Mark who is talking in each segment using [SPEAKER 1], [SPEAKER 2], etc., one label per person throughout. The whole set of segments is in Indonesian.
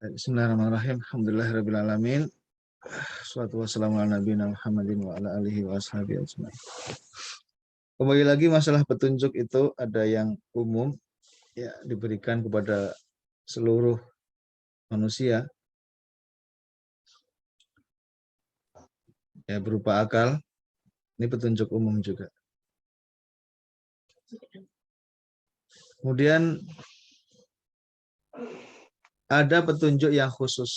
[SPEAKER 1] Bismillahirrahmanirrahim. Alhamdulillahirabbil alamin. Wassalatu wassalamu ala nabiyina Muhammadin wa ala alihi wa ashabihi ajmain. Kembali lagi masalah petunjuk itu ada yang umum ya diberikan kepada seluruh manusia ya berupa akal. Ini petunjuk umum juga. Kemudian ada petunjuk yang khusus.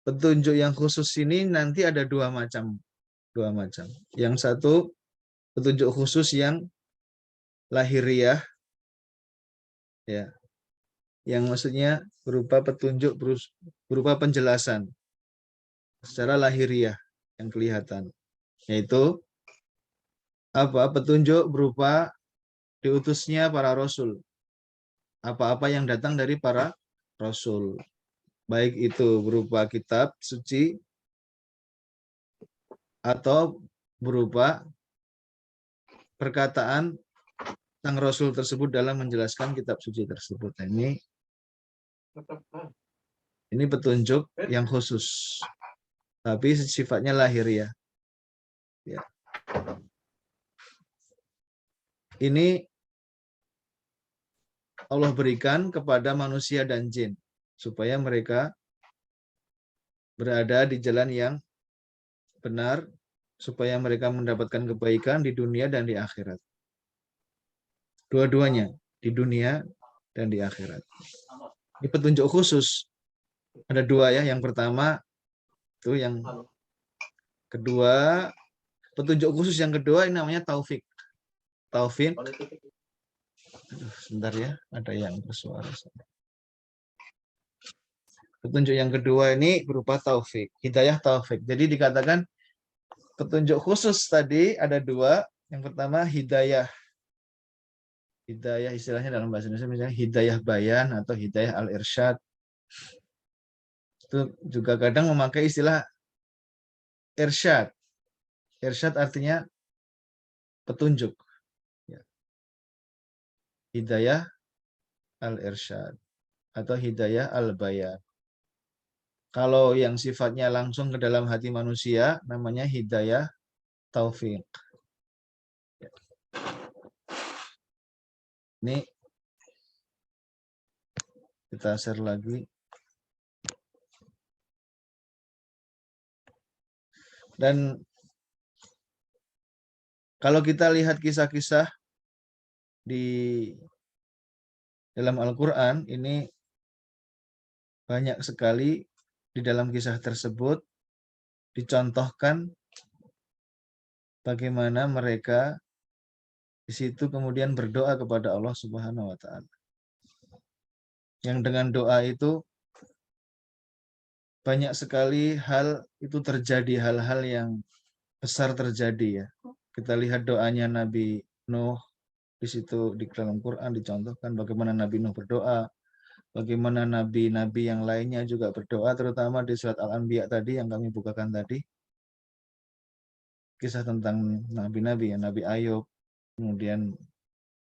[SPEAKER 1] Petunjuk yang khusus ini nanti ada dua macam. Yang satu petunjuk khusus yang lahiriah ya. Yang maksudnya berupa petunjuk berupa penjelasan secara lahiriah yang kelihatan, yaitu petunjuk berupa diutusnya para rasul, apa-apa yang datang dari para rasul, baik itu berupa kitab suci atau berupa perkataan sang rasul tersebut dalam menjelaskan kitab suci tersebut. Nah, ini petunjuk yang khusus, tapi sifatnya lahiriah. Ya. Ini Allah berikan kepada manusia dan jin supaya mereka berada di jalan yang benar, supaya mereka mendapatkan kebaikan di dunia dan di akhirat. Dua-duanya, di dunia dan di akhirat. Ini petunjuk khusus. Ada dua ya. Yang pertama itu yang kedua, petunjuk khusus yang kedua ini namanya taufik. Taufik. Aduh, sebentar ya, ada yang bersuara. Petunjuk yang kedua ini berupa taufik, hidayah taufik. Jadi dikatakan petunjuk khusus tadi ada dua. Yang pertama hidayah. Hidayah istilahnya dalam bahasa Indonesia misalnya hidayah bayan atau hidayah al-irsyad. Itu juga kadang memakai istilah irsyad. Irsyad artinya petunjuk. Hidayah al-irsyad atau hidayah al-bayan. Kalau yang sifatnya langsung ke dalam hati manusia namanya hidayah taufik. Ini kita share lagi. Dan kalau kita lihat kisah-kisah di dalam Al-Quran, ini banyak sekali di dalam kisah tersebut dicontohkan bagaimana mereka di situ kemudian berdoa kepada Allah Subhanahu wa Ta'ala. Yang dengan doa itu banyak sekali hal itu terjadi, hal-hal yang besar terjadi ya. Kita lihat doanya Nabi Nuh di situ di dalam Quran dicontohkan bagaimana Nabi Nuh berdoa, bagaimana nabi-nabi yang lainnya juga berdoa, terutama di surat Al-Anbiya tadi yang kami bukakan tadi. Kisah tentang nabi-nabi ya, Nabi Ayub, kemudian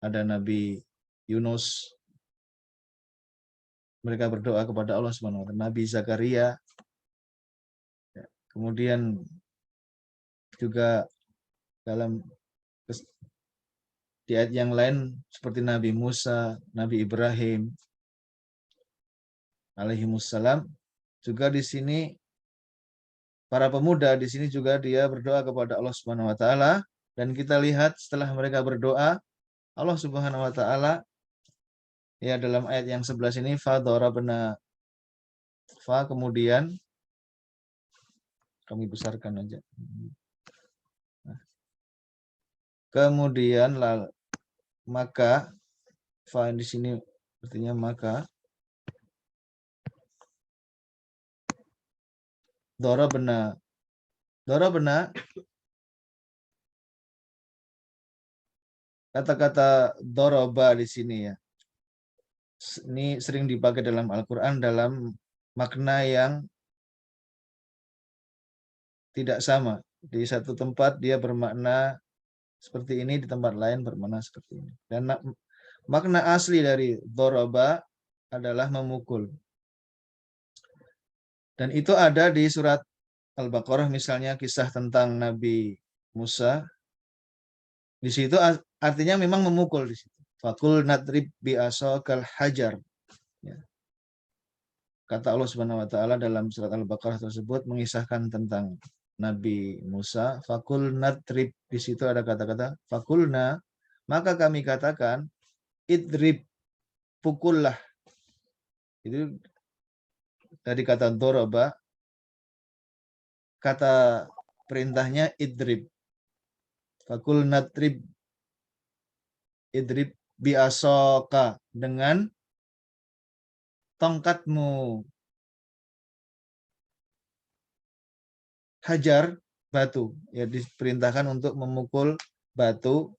[SPEAKER 1] ada Nabi Yunus. Mereka berdoa kepada Allah Subhanahu wa Ta'ala. Nabi Zakaria. Kemudian juga dalam di ayat yang lain seperti Nabi Musa, Nabi Ibrahim alaihimussalam, juga di sini para pemuda di sini juga dia berdoa kepada Allah Subhanahu wa Ta'ala, dan kita lihat setelah mereka berdoa Allah Subhanahu wa Ta'ala ya dalam ayat yang 11 ini fadarabna, kemudian kami besarkan aja. Kemudian maka di sini artinya maka darabna kata-kata doroba di sini ya. Ini sering dipakai dalam Al-Quran dalam makna yang tidak sama. Di satu tempat dia bermakna seperti ini, di tempat lain bermakna seperti ini. Dan makna asli dari doroba adalah memukul. Dan itu ada di surat Al-Baqarah misalnya kisah tentang Nabi Musa. Di situ artinya memang memukul di situ. Fakul nadrib bi asokal hajar. Ya. Kata Allah Subhanahu wa taala dalam surat Al-Baqarah tersebut mengisahkan tentang Nabi Musa, fakul nadrib, di situ ada kata-kata fakulna, maka kami katakan idrib, pukullah. Itu dari kata doroba, kata perintahnya idrib. Fakul nadrib, idrib biasoka, dengan tongkatmu. Hajar, batu, ya diperintahkan untuk memukul batu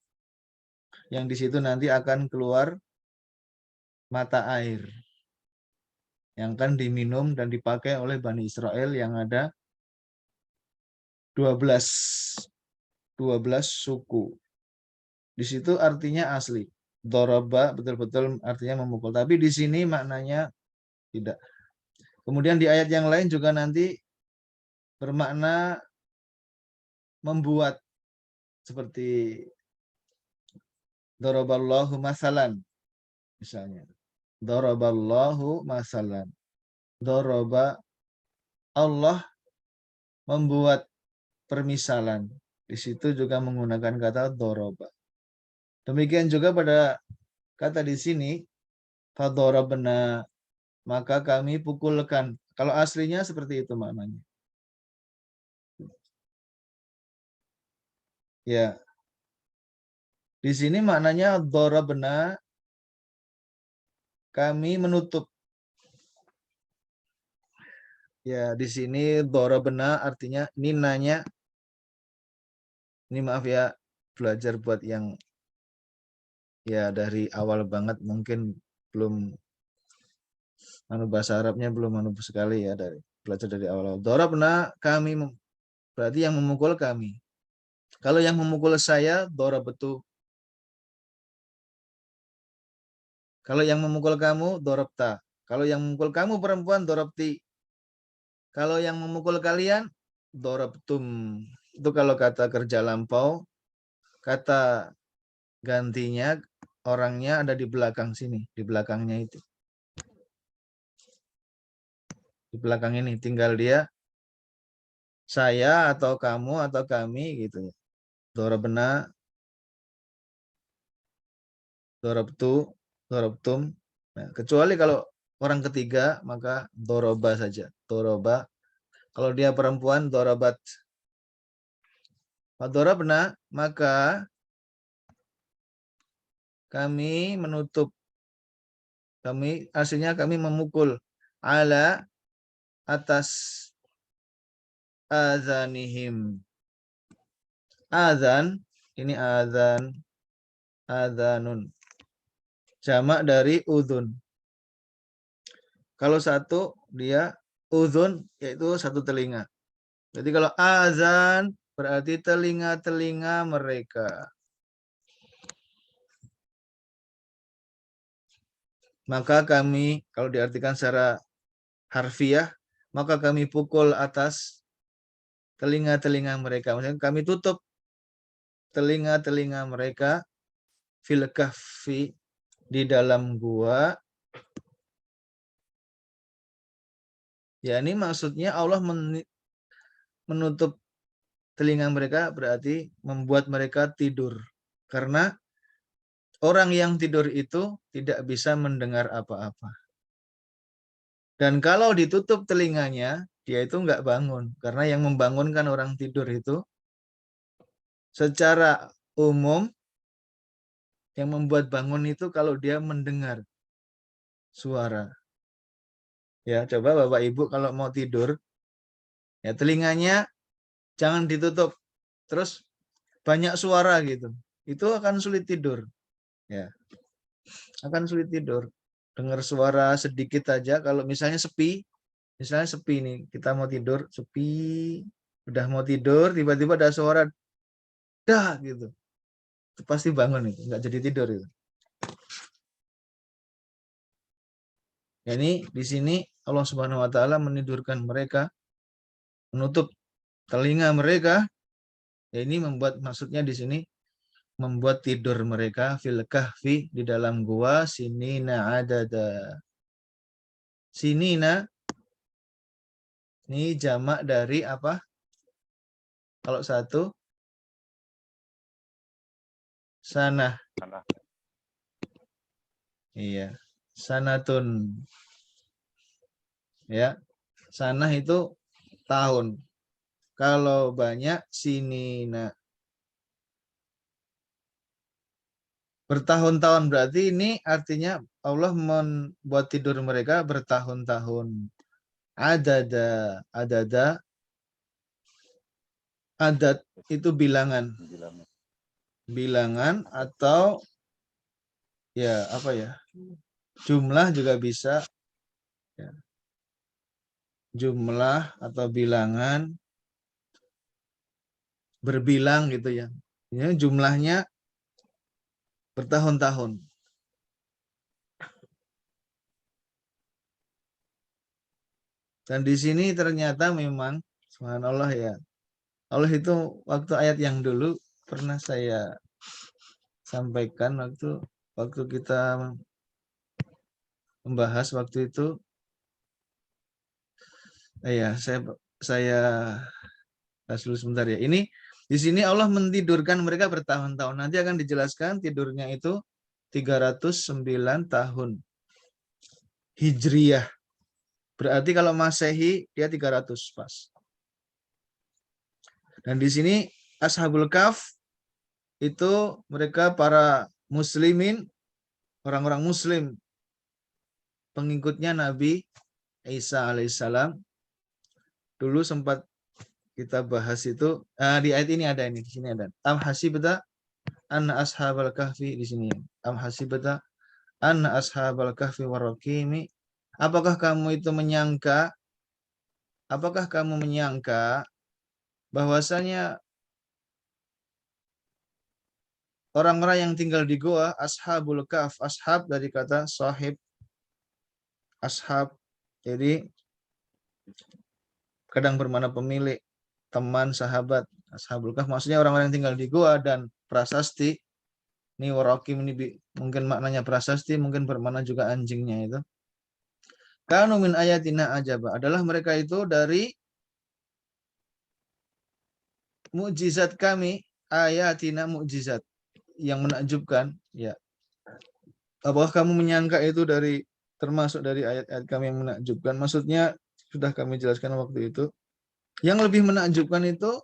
[SPEAKER 1] yang di situ nanti akan keluar mata air yang akan diminum dan dipakai oleh Bani Israel yang ada 12 suku. Di situ artinya asli. Doroba betul-betul artinya memukul. Tapi di sini maknanya tidak. Kemudian di ayat yang lain juga nanti bermakna membuat, seperti doroballahu masalan misalnya. Doroballahu masalan. Doroba, Allah membuat permisalan. Di situ juga menggunakan kata doroba. Demikian juga pada kata di sini, fadorabna, maka kami pukulkan. Kalau aslinya seperti itu maknanya. Ya. Di sini maknanya dorabna, kami menutup. Ya, di sini dorabna artinya ninanya. Ini maaf ya, belajar buat yang ya dari awal banget mungkin belum bahasa Arabnya belum sekali ya, dari belajar dari awal. Dorabna, kami, berarti yang memukul kami. Kalau yang memukul saya, dorabtu. Kalau yang memukul kamu, dorabta. Kalau yang memukul kamu perempuan, dorabti. Kalau yang memukul kalian, dorabtum. Itu kalau kata kerja lampau, kata gantinya orangnya ada di belakang sini, di belakangnya itu. Di belakang ini, tinggal dia saya atau kamu atau kami gitu. Dorabna, dorabtu, dorabtum. Nah, kecuali kalau orang ketiga maka doroba saja. Doroba. Kalau dia perempuan, dorobat. Dorabna, maka kami menutup. Kami, aslinya kami memukul. Ala, atas azanihim. Azan, ini azan, azanun. Jamak dari udhun. Kalau satu, dia udhun, yaitu satu telinga. Jadi kalau azan, berarti telinga-telinga mereka. Maka kami, kalau diartikan secara harfiah, maka kami pukul atas telinga-telinga mereka. Maksudnya kami tutup telinga-telinga mereka fil kahfi, di dalam gua. Ya, ini maksudnya Allah menutup telinga mereka berarti membuat mereka tidur. Karena orang yang tidur itu tidak bisa mendengar apa-apa. Dan kalau ditutup telinganya, dia itu nggak bangun. Karena yang membangunkan orang tidur itu secara umum, yang membuat bangun itu kalau dia mendengar suara. Ya, coba Bapak Ibu kalau mau tidur, ya telinganya jangan ditutup. Terus banyak suara gitu. Itu akan sulit tidur. Ya, akan sulit tidur. Dengar suara sedikit aja, kalau misalnya sepi nih, kita mau tidur, sepi, udah mau tidur, tiba-tiba ada suara dah gitu. Itu pasti bangun itu, nggak jadi tidur itu. Yani di sini Allah Subhanahu wa taala menidurkan mereka, menutup telinga mereka. Ya, ini membuat, maksudnya di sini membuat tidur mereka fil kahfi, di dalam gua, sinina adada. Sinina ini jamak dari apa? Kalau satu, sanah.
[SPEAKER 2] Sana.
[SPEAKER 1] Iya, sanatun. Ya, sanah itu tahun. Kalau banyak, sinina. Bertahun-tahun, berarti ini artinya Allah membuat tidur mereka bertahun-tahun. Adada, adada, adat itu bilangan.
[SPEAKER 2] Bilangnya.
[SPEAKER 1] Bilangan atau ya apa ya? Jumlah juga bisa. Ya. Jumlah atau bilangan, berbilang gitu ya. Ya, jumlahnya bertahun-tahun. Dan di sini ternyata memang subhanallah ya. Allah itu waktu ayat yang dulu pernah saya sampaikan waktu kita membahas waktu itu, ya saya bahas dulu sebentar ya. Ini di sini Allah mentidurkan mereka bertahun-tahun. Nanti akan dijelaskan tidurnya itu 309 tahun Hijriyah. Berarti kalau Masehi dia 300 pas. Dan di sini Ashabul Kahf itu mereka para muslimin, orang-orang muslim, pengikutnya Nabi Isa alaihissalam. Dulu sempat kita bahas itu, di ayat ini ada, ini di sini ada. Am hasibta anna ashabal kahfi, di sini. Am hasibta anna ashabal kahfi waraqimi. Apakah kamu menyangka bahwasanya orang-orang yang tinggal di goa, ashabul kahf, ashab dari kata sahib, ashab. Jadi kadang bermakna pemilik, teman, sahabat. Ashabul kahf maksudnya orang-orang yang tinggal di goa. Dan prasasti, ini warakim ini mungkin maknanya prasasti, mungkin bermakna juga anjingnya itu. Kanu min ayatina ajaba, adalah mereka itu dari mukjizat kami, ayatina mukjizat yang menakjubkan. Ya, apakah kamu menyangka itu termasuk dari ayat-ayat kami yang menakjubkan? Maksudnya sudah kami jelaskan waktu itu. Yang lebih menakjubkan itu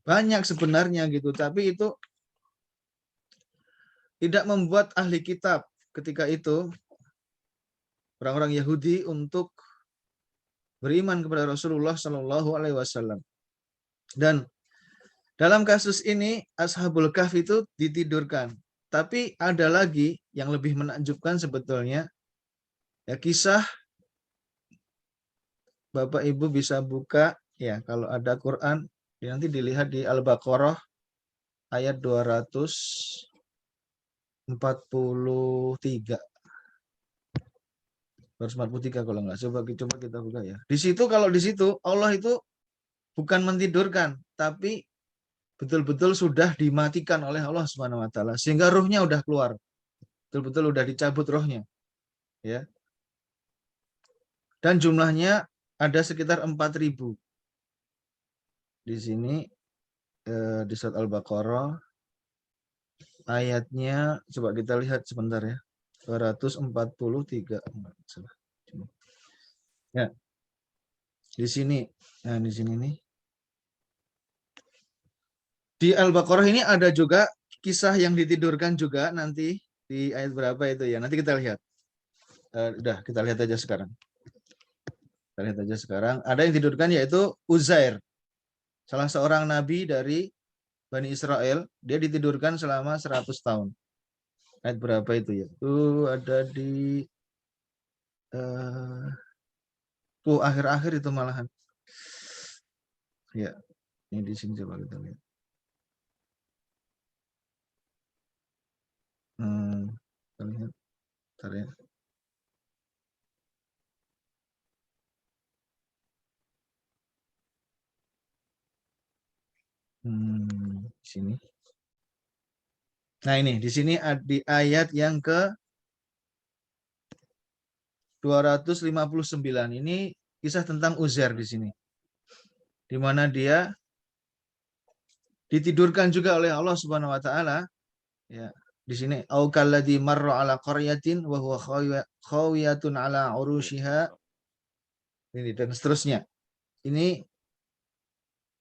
[SPEAKER 1] banyak sebenarnya gitu, tapi itu tidak membuat ahli kitab ketika itu, orang-orang Yahudi, untuk beriman kepada Rasulullah Shallallahu Alaihi Wasallam. Dan dalam kasus ini Ashabul Kahf itu ditidurkan. Tapi ada lagi yang lebih menakjubkan sebetulnya. Ya, kisah, Bapak Ibu bisa buka ya, kalau ada Quran nanti dilihat di Al-Baqarah ayat 243. 243 kalau nggak, coba kita buka ya. Di situ, kalau di situ Allah itu bukan mentidurkan, tapi betul-betul sudah dimatikan oleh Allah Subhanahu wa taala sehingga ruhnya udah keluar. Betul-betul udah dicabut rohnya, ya. Dan jumlahnya ada sekitar 4.000. Di sini di surat Al-Baqarah ayatnya, coba kita lihat sebentar ya. 243. Ya, di sini. Nah, di sini nih. Di Al-Baqarah ini ada juga kisah yang ditidurkan juga nanti di ayat berapa itu ya. Nanti kita lihat. Udah, kita lihat aja sekarang. Kita lihat aja sekarang. Ada yang ditidurkan yaitu Uzair. Salah seorang nabi dari Bani Israel. Dia ditidurkan selama 100 tahun. Ayat berapa itu ya? Itu ada di akhir-akhir itu malahan. Ya, ini di sini coba kita lihat. Kita lihat. Bentar ya. Sini. Nah ini di sini di ayat yang ke 259 ini kisah tentang Uzair di sini, di mana dia ditidurkan juga oleh Allah Subhanahu Wa Taala. Ya, di sini au kalladzi marra ala qaryatin wa huwa khawiyatun ala urushiha, ini dan seterusnya. Ini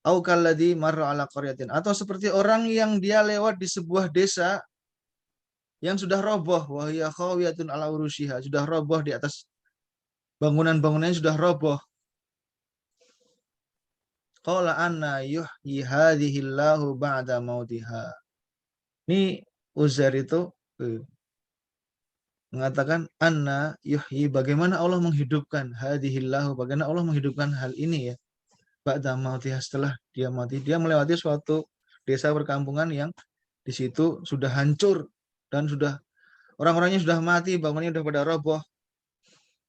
[SPEAKER 1] au kalladzi marra ala qaryatin, atau seperti orang yang dia lewat di sebuah desa yang sudah roboh, wa hiya khawiyatun ala urushiha, sudah roboh di atas bangunan-bangunannya sudah roboh. Qala anna yuhyi hadhihi Allahu ba'da mautiha. Ini Uzair itu mengatakan anna yuhyi, bagaimana Allah menghidupkan hadhillahu, bagaimana Allah menghidupkan hal ini ya, ba'da mautiha, setelah dia mati. Dia melewati suatu desa perkampungan yang di situ sudah hancur dan sudah orang-orangnya sudah mati, bangunannya sudah pada roboh.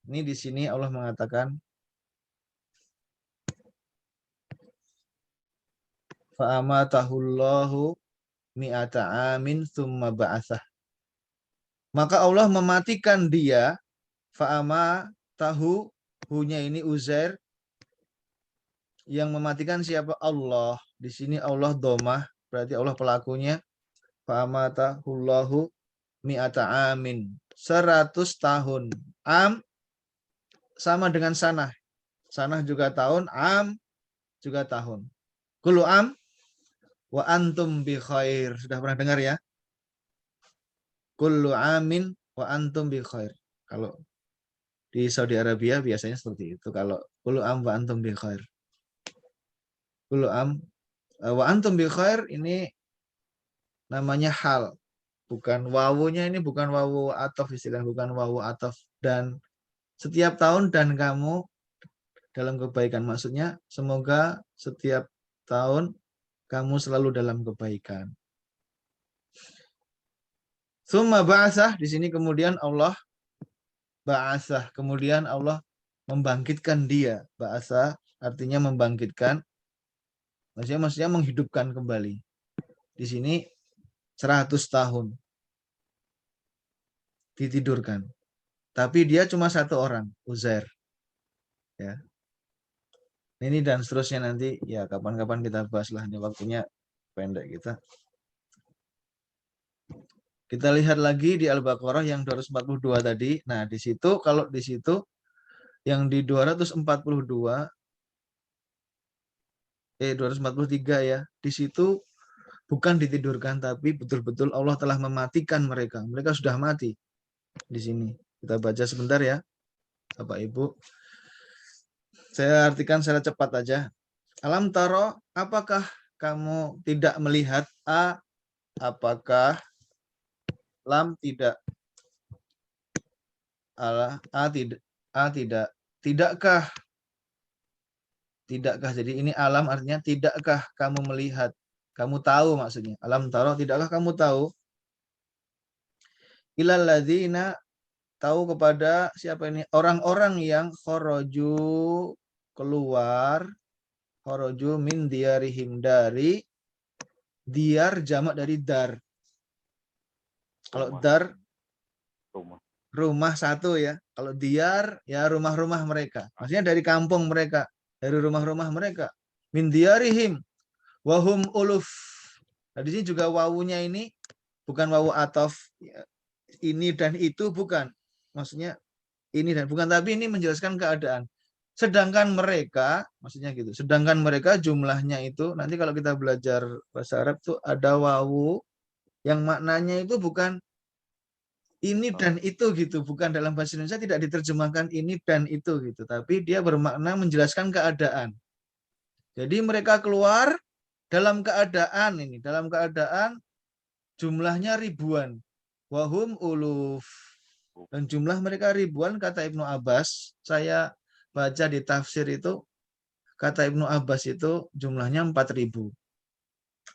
[SPEAKER 1] Ini di sini Allah mengatakan fa amatahullahu mi'ata amin tsumma ba'atsah. Maka Allah mematikan dia, fa'ama tahu, hunya ini Uzair, yang mematikan siapa? Allah. Di sini Allah domah, berarti Allah pelakunya. Fa'ama tahullahu mi'ata amin, 100 tahun. Am sama dengan sanah. Sanah juga tahun, am juga tahun. Kullu am wa antum bi khair. Sudah pernah dengar ya? Kullu amin wa antum bi khair. Kalau di Saudi Arabia biasanya seperti itu. Kalau kullu am wa antum bi khair. Kullu am wa antum bi khair ini namanya hal. Bukan wawunya, ini bukan wawu atof, istilah bukan wawu atof. Dan setiap tahun dan kamu dalam kebaikan. Maksudnya semoga setiap tahun kamu selalu dalam kebaikan. Tsumma ba'atsah, di sini kemudian Allah ba'atsah, kemudian Allah membangkitkan dia. Ba'atsah artinya membangkitkan, maksudnya menghidupkan kembali. Di sini 100 tahun ditidurkan. Tapi dia cuma satu orang, Uzair. Ya. Ini dan seterusnya nanti ya kapan-kapan kita bahas lah, ini waktunya pendek kita. Kita lihat lagi di Al-Baqarah yang 242 tadi. Nah, di situ kalau di situ yang di 243 ya. Di situ bukan ditidurkan tapi betul-betul Allah telah mematikan mereka. Mereka sudah mati. Di sini kita baca sebentar ya, Bapak Ibu. Saya artikan secara cepat aja. Alam taro, apakah kamu tidak melihat? Apakah lam tidak, tidak, tidakkah, jadi ini alam artinya tidakkah kamu melihat, kamu tahu maksudnya. Alam taro, tidakkah kamu tahu? Ilal ladzina, tahu kepada siapa ini? Orang-orang yang khoroju, keluar, khoroju min diarihim, dari diar, jamak dari dar. Kalau dar rumah satu ya. Kalau diar ya rumah-rumah mereka. Maksudnya dari kampung mereka, dari rumah-rumah mereka. Min diarihim wahum uluf. Nah, di sini juga wawunya ini bukan wawu atof, ini dan itu bukan. Maksudnya ini dan bukan, tapi ini menjelaskan keadaan. Sedangkan mereka, maksudnya gitu. Sedangkan mereka jumlahnya itu nanti kalau kita belajar bahasa Arab tuh ada wawu yang maknanya itu bukan ini dan itu gitu, bukan, dalam bahasa Indonesia tidak diterjemahkan ini dan itu gitu, tapi dia bermakna menjelaskan keadaan. Jadi mereka keluar dalam keadaan ini, dalam keadaan jumlahnya ribuan, wahum uluf, dan jumlah mereka ribuan, kata Ibnu Abbas. Saya baca di tafsir itu, kata Ibnu Abbas itu jumlahnya 4.000.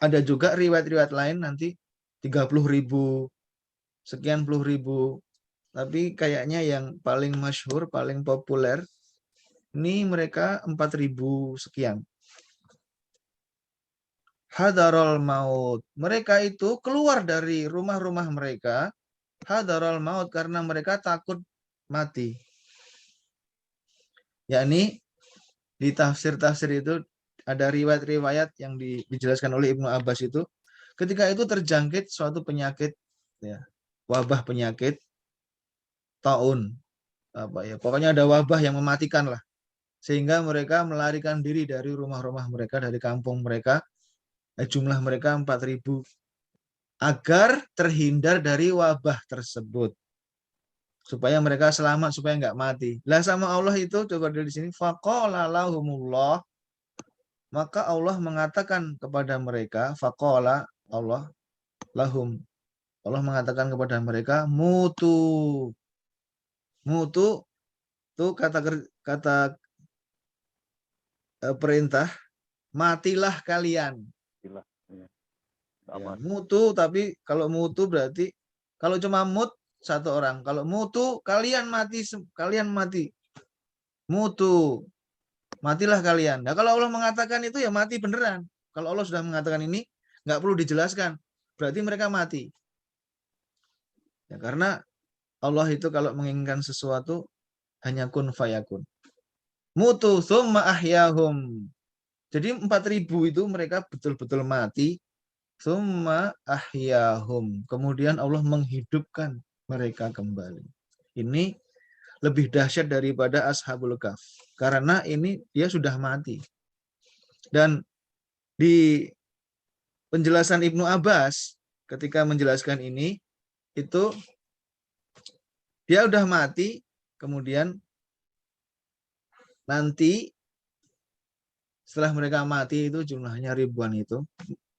[SPEAKER 1] Ada juga riwayat-riwayat lain nanti 30.000, sekian puluh ribu. Tapi kayaknya yang paling masyhur, paling populer, ini mereka 4.000 sekian. hadarul maut. Mereka itu keluar dari rumah-rumah mereka, hadarul maut, karena mereka takut mati. Yakni di tafsir-tafsir itu ada riwayat-riwayat yang dijelaskan oleh Ibnu Abbas itu, ketika itu terjangkit suatu penyakit, ya, wabah penyakit, taun, apa ya, pokoknya ada wabah yang mematikan lah, sehingga mereka melarikan diri dari rumah-rumah mereka, dari kampung mereka, jumlah mereka 4.000, agar terhindar dari wabah tersebut, supaya mereka selamat, supaya nggak mati. Lah sama Allah itu coba dari sini, faqala lahumullah, maka Allah mengatakan kepada mereka, faqala Allah lahum, Allah mengatakan kepada mereka, mutu. Mutu itu kata perintah, matilah kalian.
[SPEAKER 2] Gila. Ya.
[SPEAKER 1] Ya,
[SPEAKER 2] Amat.
[SPEAKER 1] mutu, tapi kalau mutu berarti kalau cuma mut satu orang, kalau mutu kalian mati, kalian mati. Mutu, matilah kalian. Nah, kalau Allah mengatakan itu ya mati beneran. Kalau Allah sudah mengatakan ini, nggak perlu dijelaskan, berarti mereka mati. Ya, karena Allah itu kalau menginginkan sesuatu hanya kun fayakun. Mutu summa ahyahum. Jadi 4.000 itu mereka betul-betul mati. Summa ahyahum. Kemudian Allah menghidupkan mereka kembali. Ini lebih dahsyat daripada Ashabul Kahf. Karena ini dia sudah mati. Dan di penjelasan Ibnu Abbas ketika menjelaskan ini, itu dia udah mati, kemudian nanti setelah mereka mati itu jumlahnya ribuan itu,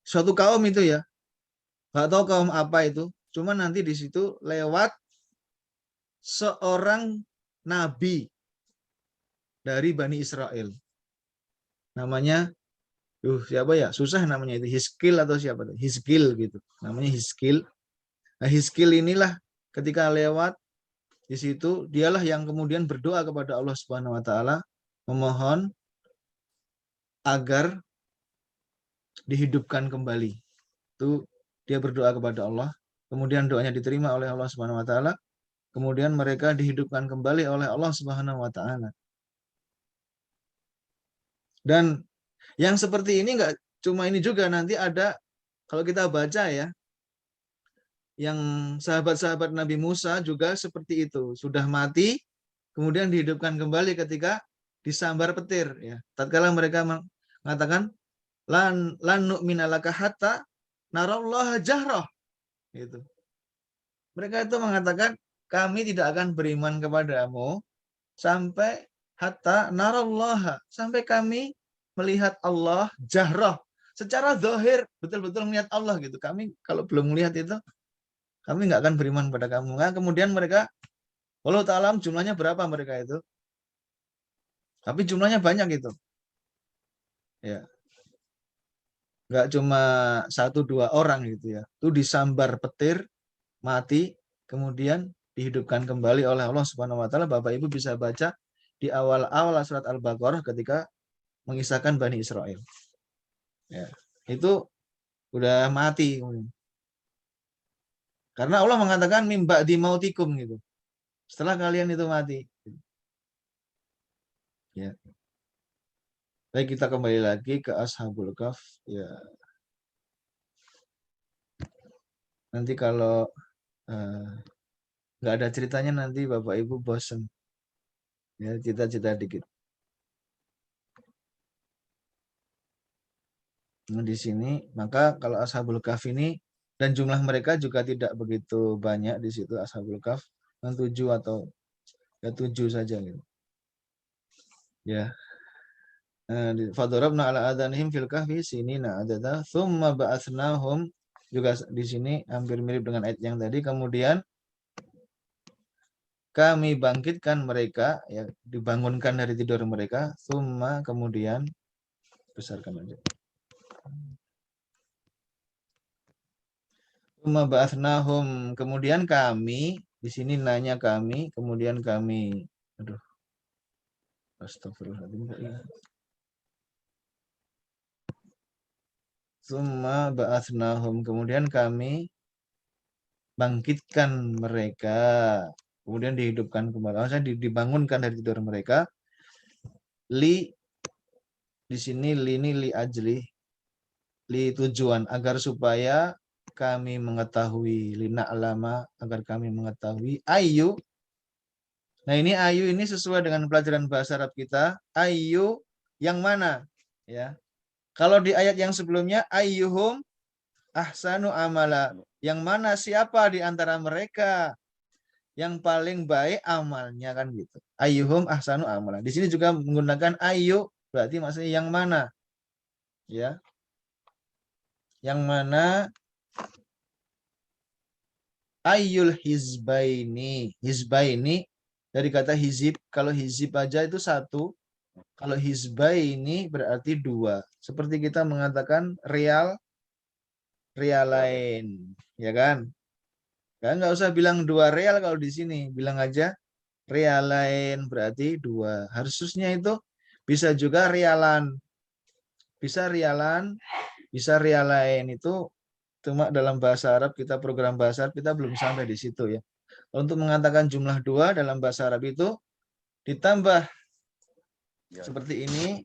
[SPEAKER 1] suatu kaum itu ya, nggak tahu kaum apa itu, cuma nanti di situ lewat seorang nabi dari Bani Israel, namanya siapa ya, susah namanya itu, Hizkil atau siapa tuh, Hizkil gitu, namanya Hizkil. Nah, Hizkil inilah ketika lewat di situ, dialah yang kemudian berdoa kepada Allah Subhanahu wa taala, memohon agar dihidupkan kembali. Itu dia berdoa kepada Allah, kemudian doanya diterima oleh Allah Subhanahu wa taala, kemudian mereka dihidupkan kembali oleh Allah Subhanahu wa taala. Dan yang seperti ini nggak cuma ini juga, nanti ada, kalau kita baca ya, yang sahabat-sahabat Nabi Musa juga seperti itu, sudah mati kemudian dihidupkan kembali ketika disambar petir ya. Tatkala mereka mengatakan lan nu'mina laka hatta narallaha jahrah gitu. Mereka itu mengatakan kami tidak akan beriman kepadamu sampai hatta narallaha, sampai kami melihat Allah jahrah, secara zahir, betul-betul melihat Allah gitu. Kami kalau belum melihat itu, kami nggak akan beriman pada kamu. Nah, kemudian mereka, walau ta'alam jumlahnya berapa mereka itu, tapi jumlahnya banyak gitu. Ya, nggak cuma 1-2 orang gitu ya. Itu disambar petir, mati, kemudian dihidupkan kembali oleh Allah Subhanahu wa taala. Bapak Ibu bisa baca di awal-awal surat Al-Baqarah ketika mengisahkan Bani Israel. Ya, itu udah mati. Karena Allah mengatakan mimba di mautikum gitu. Setelah kalian itu mati. Ya. Baik, kita kembali lagi ke Ashabul Kahf. Ya. Nanti kalau nggak ada ceritanya nanti Bapak Ibu bosen. Ya, cita-cita dikit. Nah, di sini, maka kalau Ashabul Kahf ini, dan jumlah mereka juga tidak begitu banyak di situ, Ashabul Kahf, 7 atau ya 7 saja gitu. Ya. Fadarabna ala adanihim fil kahfi sinina adada thumma ba'atsnahum, juga di sini hampir mirip dengan ayat yang tadi, kemudian kami bangkitkan mereka, ya, dibangunkan dari tidur mereka, thumma, kemudian besarkan aja. Thumma ba'atsnahum, kemudian kami, di sini nanya kami, kemudian kami, aduh, astagfirullahaladzim. Tsumma ba'atsnahum, kemudian kami bangkitkan mereka, kemudian dihidupkan kembali. Maksudnya dibangunkan dari tidur mereka. Li di sini li ajli, li tujuan agar supaya kami mengetahui, lina alama agar kami mengetahui ayu. Nah, ini ayu ini sesuai dengan pelajaran bahasa Arab kita. Ayu yang mana? Ya. Kalau di ayat yang sebelumnya ayyuhum ahsanu amala. Yang mana siapa di antara mereka yang paling baik amalnya, kan gitu. Ayyuhum ahsanu amala. Di sini juga menggunakan ayu, berarti maksudnya yang mana? Ya. Yang mana ayyul hizbaini. Hizbaini dari kata hizib. Kalau hizib aja itu satu. Kalau hizbaini berarti dua. Seperti kita mengatakan real lain, ya kan? Kan nggak usah bilang dua real kalau di sini, bilang aja real lain berarti dua. Harusnya itu bisa juga realan, bisa realan, bisa real lain. Itu cuma dalam bahasa Arab kita, program bahasa Arab kita belum sampai di situ ya. Untuk mengatakan jumlah dua dalam bahasa Arab itu ditambah seperti ini,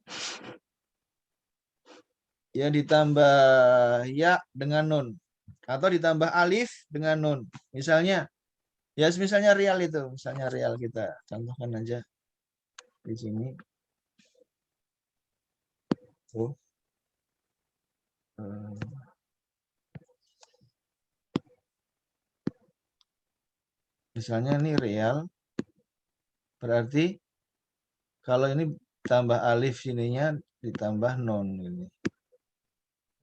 [SPEAKER 1] ya, ditambah ya dengan nun, atau ditambah alif dengan nun. Misalnya, ya misalnya real itu, misalnya real kita contohkan aja di sini. Tuh. Misalnya ini real, berarti kalau ini tambah alif sininya ditambah non ini.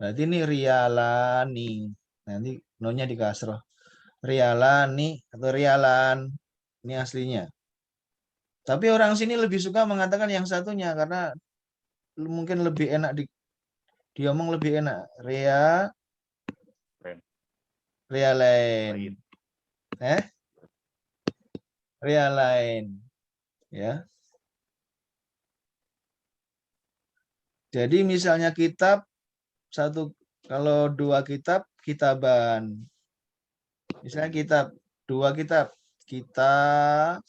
[SPEAKER 1] Berarti ini rialani. Nanti nonnya di kasroh. Rialani atau rialan. Ini aslinya. Tapi orang sini lebih suka mengatakan yang satunya karena mungkin lebih enak diomong, lebih enak. Realen. Realain. Ya. Jadi misalnya kitab satu, kalau dua kitab kitaban. Misalnya kitab, dua kitab, kitaban.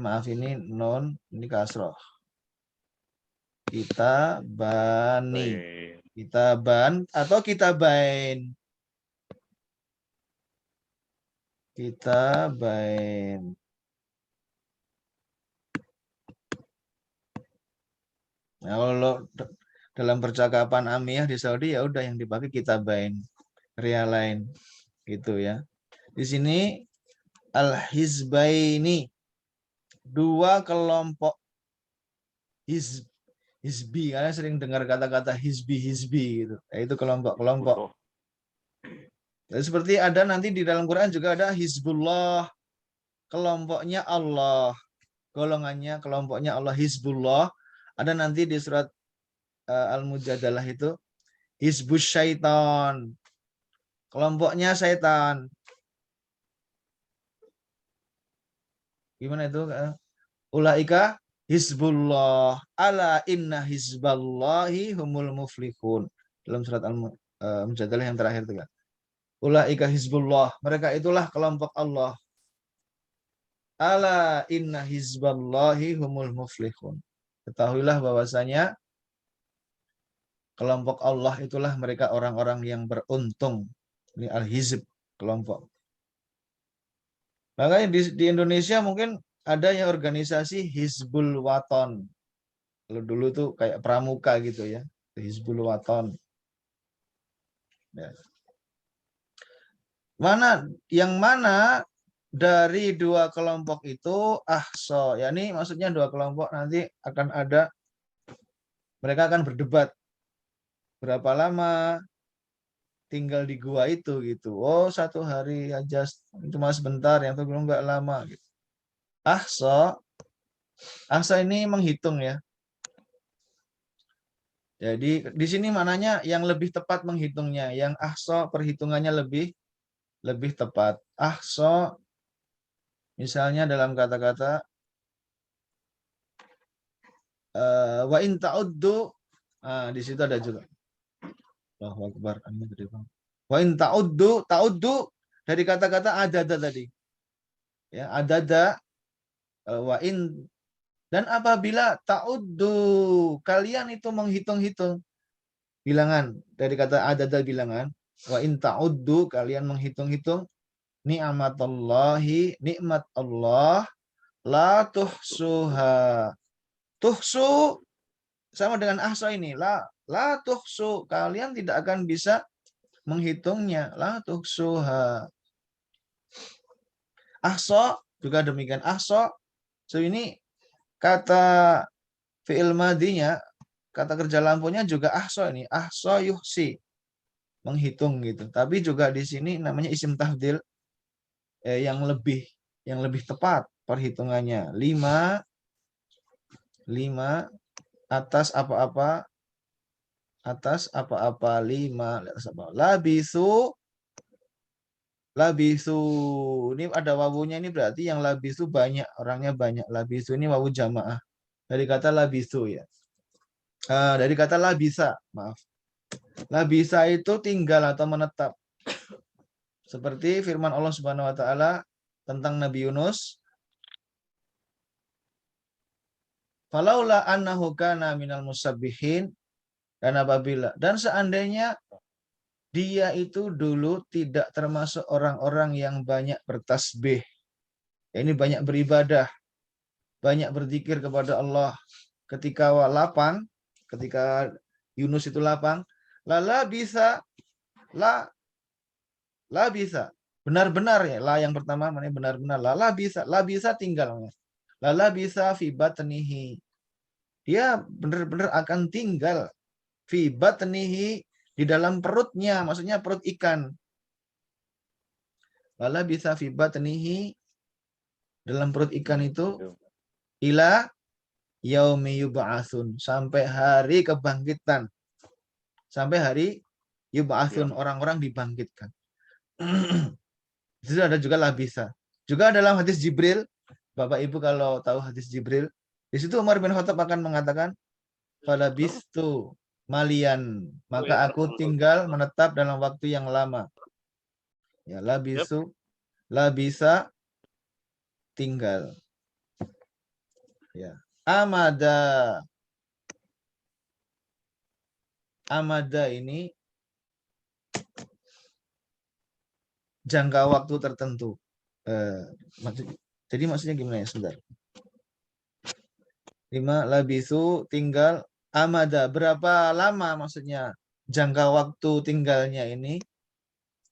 [SPEAKER 1] Maaf ini non, ini kasroh. Kitabani. Kitaban atau kitabain. Kitabain. Nah, kalau dalam percakapan amiyah di Saudi ya udah yang dipakai kitabain, realain gitu ya. Di sini al-hizbaini, dua kelompok hizbi, karena sering dengar kata-kata hizbi gitu. Itu kelompok-kelompok. Seperti ada nanti di dalam Quran juga ada Hizbullah, kelompoknya Allah, golongannya kelompoknya Allah, Hizbullah. Ada nanti di surat Al-Mujadalah itu Hizbus Syaitan, kelompoknya setan. Gimana itu? Ulaika Hizbullah, ala inna hizballahi humul muflihun. Dalam surat Al-Mujadalah yang terakhir itu kan. Ulaika Hizbullah, mereka itulah kelompok Allah. Ala inna hizballahi humul muflihun. Ketahuilah bahwasanya kelompok Allah itulah mereka orang-orang yang beruntung. Ini al-hizb, kelompok. Makanya di Indonesia mungkin ada yang organisasi Hizbul Waton. Kalau dulu tuh kayak pramuka gitu ya. Hizbul Waton. Ya. Yang mana dari dua kelompok itu ahso, ya ini maksudnya dua kelompok nanti akan ada, mereka akan berdebat berapa lama tinggal di gua itu gitu. Oh, 1 hari aja, cuma sebentar, yang itu belum nggak lama gitu. Ahso ini menghitung ya. Jadi di sini mananya yang lebih tepat menghitungnya, yang ahso perhitungannya lebih tepat. Ahso misalnya dalam kata-kata Wa in ta'uddu, di situ ada juga. Allahu Akbar. Wa in ta'uddu dari kata-kata adada tadi. Ya, adada wa in, dan apabila ta'uddu, kalian itu menghitung-hitung bilangan, dari kata adada bilangan, wa in ta'uddu, kalian menghitung-hitung ni'matallahi, nikmat Allah, la tuhsuha. Tuhsu sama dengan ahsa ini. La tuhsu, kalian tidak akan bisa menghitungnya. La tuhsuha. Ahsa juga demikian. Ahsa, so ini kata fi'il madinya, kata kerja lampunya juga ahsa ini. Ahsa yuhsi, menghitung gitu. Tapi juga di sini namanya isim tafdil, yang lebih tepat perhitungannya. 5 atas apa-apa, 5 atas apa. Labisu ini ada wawunya, ini berarti yang labisu banyak, orangnya banyak. Labisu ini wawu jamaah dari kata labisu ya. Dari kata labisa, maaf. Labisa itu tinggal atau menetap. Seperti firman Allah Subhanahu wa taala tentang Nabi Yunus, falaula annahu kana minal musabbihin, dan seandainya dia itu dulu tidak termasuk orang-orang yang banyak bertasbih. Ini banyak beribadah, banyak berzikir kepada Allah. Ketika lapang, ketika Yunus itu lapang, la bisa. Benar-benar ya, la yang pertama mana benar-benar, la bisa tinggal. La bisa fi batnihi. Dia benar-benar akan tinggal fi batnihi, di dalam perutnya, maksudnya perut ikan. Lala bisa fi batnihi, dalam perut ikan itu, ila yaumi yub'atsun, sampai hari kebangkitan. Sampai hari yub'atsun, orang-orang dibangkitkan. Itu ada juga lah bisa. Juga dalam hadis Jibril, Bapak Ibu kalau tahu hadis Jibril, di situ Umar bin Khattab akan mengatakan, pada bistu malian, maka aku tinggal menetap dalam waktu yang lama. Ya, labisu, labisa, tinggal. Ya. Amada ini jangka waktu tertentu. Jadi maksudnya gimana ya, sebentar. 5 labisu, tinggal. Amada, berapa lama maksudnya jangka waktu tinggalnya ini.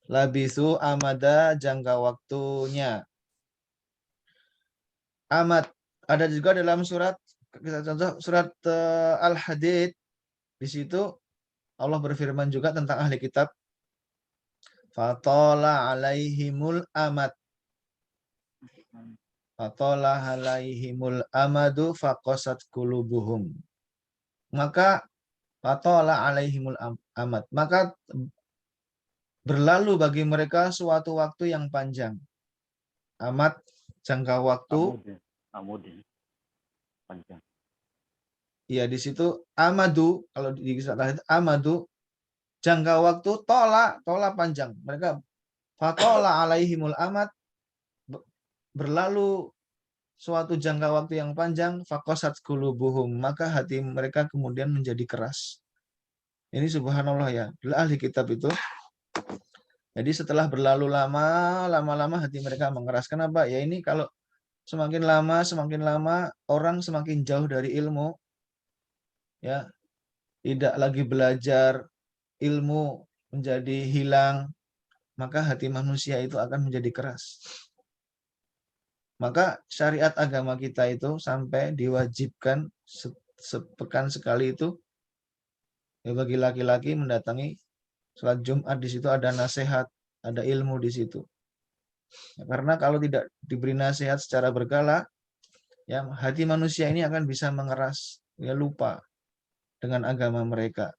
[SPEAKER 1] Labisu, amada, jangka waktunya. Amad, ada juga dalam surat, kita contoh surat Al-Hadid. Di situ Allah berfirman juga tentang ahli kitab. Fatola alaihimul amad. Fatola alaihimul amadu faqasat qulubuhum. Maka fatola alaihimul amad. Maka berlalu bagi mereka suatu waktu yang panjang. Amad, jangka waktu.
[SPEAKER 2] Amudin. Panjang.
[SPEAKER 1] Ya, di situ amadu, kalau di salah itu amadu, jangka waktu, tola panjang. Mereka fatola alaihimul amad, berlalu suatu jangka waktu yang panjang, faqasat qulubuhum, maka hati mereka kemudian menjadi keras. Ini subhanallah ya, ahli kitab itu. Jadi setelah berlalu lama hati mereka mengeras. Kenapa? Ya ini kalau semakin lama orang semakin jauh dari ilmu, ya, tidak lagi belajar, ilmu menjadi hilang, maka hati manusia itu akan menjadi keras. Maka syariat agama kita itu sampai diwajibkan sepekan sekali itu, ya, bagi laki-laki mendatangi sholat Jumat. Di situ ada nasihat, ada ilmu di situ. Ya, karena kalau tidak diberi nasihat secara berkala, ya, hati manusia ini akan bisa mengeras, ya, lupa dengan agama mereka.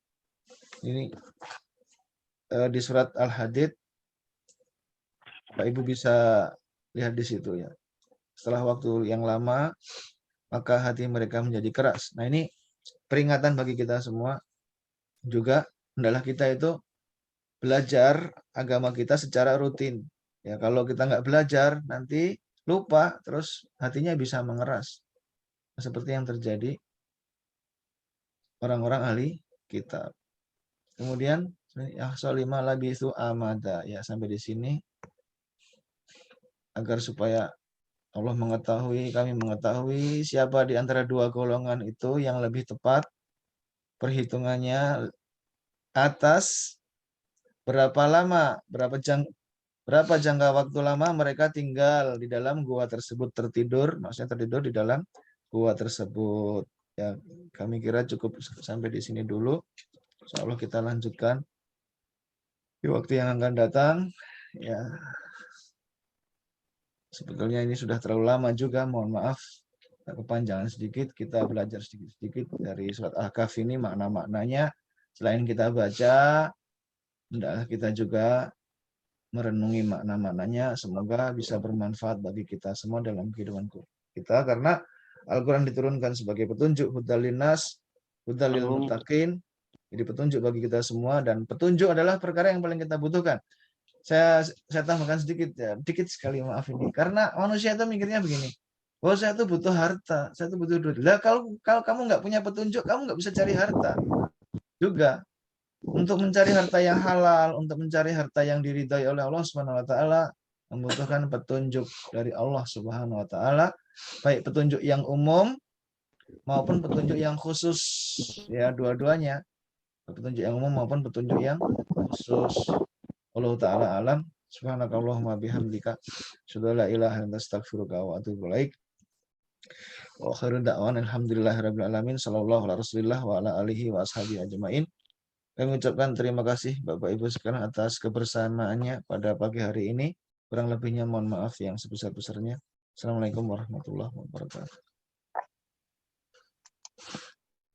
[SPEAKER 1] Ini di surat Al-Hadid, Pak Ibu bisa lihat di situ ya. Setelah waktu yang lama, maka hati mereka menjadi keras. Nah, ini peringatan bagi kita semua juga, hendaklah kita itu belajar agama kita secara rutin. Ya, kalau kita nggak belajar nanti lupa, terus hatinya bisa mengeras. Seperti yang terjadi orang-orang ahli kitab. Kemudian ya solima labisu amada, ya sampai di sini agar supaya Allah mengetahui, kami mengetahui siapa di antara dua golongan itu yang lebih tepat perhitungannya atas berapa lama, berapa jangka waktu lama mereka tinggal di dalam gua tersebut, tertidur, maksudnya tertidur di dalam gua tersebut. Ya, kami kira cukup sampai di sini dulu. Insya Allah kita lanjutkan di waktu yang akan datang. Ya, sebetulnya ini sudah terlalu lama juga, mohon maaf. Kepanjangan sedikit, kita belajar sedikit-sedikit dari surat Al-Kahfi ini makna-maknanya. Selain kita baca, hendaklah kita juga merenungi makna-maknanya. Semoga bisa bermanfaat bagi kita semua dalam kehidupan kita, karena Al-Quran diturunkan sebagai petunjuk, hudal linnas, hudal lil muttaqin. Jadi petunjuk bagi kita semua, dan petunjuk adalah perkara yang paling kita butuhkan. Saya tambahkan sedikit ya, dikit sekali, maaf ini. Karena manusia itu mikirnya begini, oh saya tuh butuh harta, saya tuh butuh duit. Lah kalau kamu nggak punya petunjuk, kamu nggak bisa cari harta juga. Untuk mencari harta yang halal, untuk mencari harta yang diridhai oleh Allah Subhanahu wa taala, membutuhkan petunjuk dari Allah Subhanahu wa taala, baik petunjuk yang umum maupun petunjuk yang khusus. Ya, dua-duanya. Petunjuk yang umum maupun petunjuk yang khusus. Allah taala alam. Subhanakallahumma bihamdika, asyhadu an la ilaha illa anta, astaghfiruka wa atubu ilaik. Wa akhiru da'wan alhamdulillahirabbil alamin, sallallahu ala rasulillah wa ala alihi wa ashabihi ajmain. Kami ucapkan terima kasih Bapak Ibu sekalian atas kebersamaannya pada pagi hari ini. Kurang lebihnya mohon maaf yang sebesar-besarnya. Assalamualaikum warahmatullahi wabarakatuh.